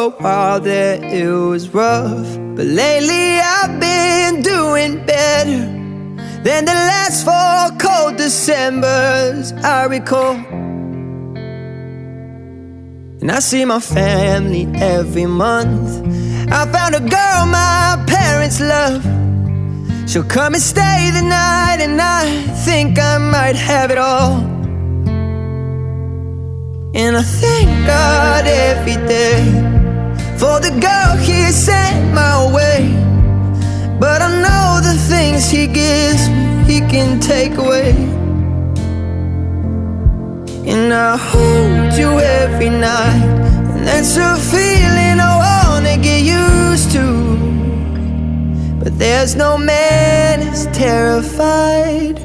a while there it was rough, but lately I've been doing better than the last 4 cold Decembers I recall. And I see my family every month. I found a girl my parents love. She'll come and stay the night, and I think I might have it all. And I thank God every day for the girl He sent my way. But I know the things He gives me, He can take away. And I hold you every night, and that's a feeling I wanna get used to. But there's no man as terrified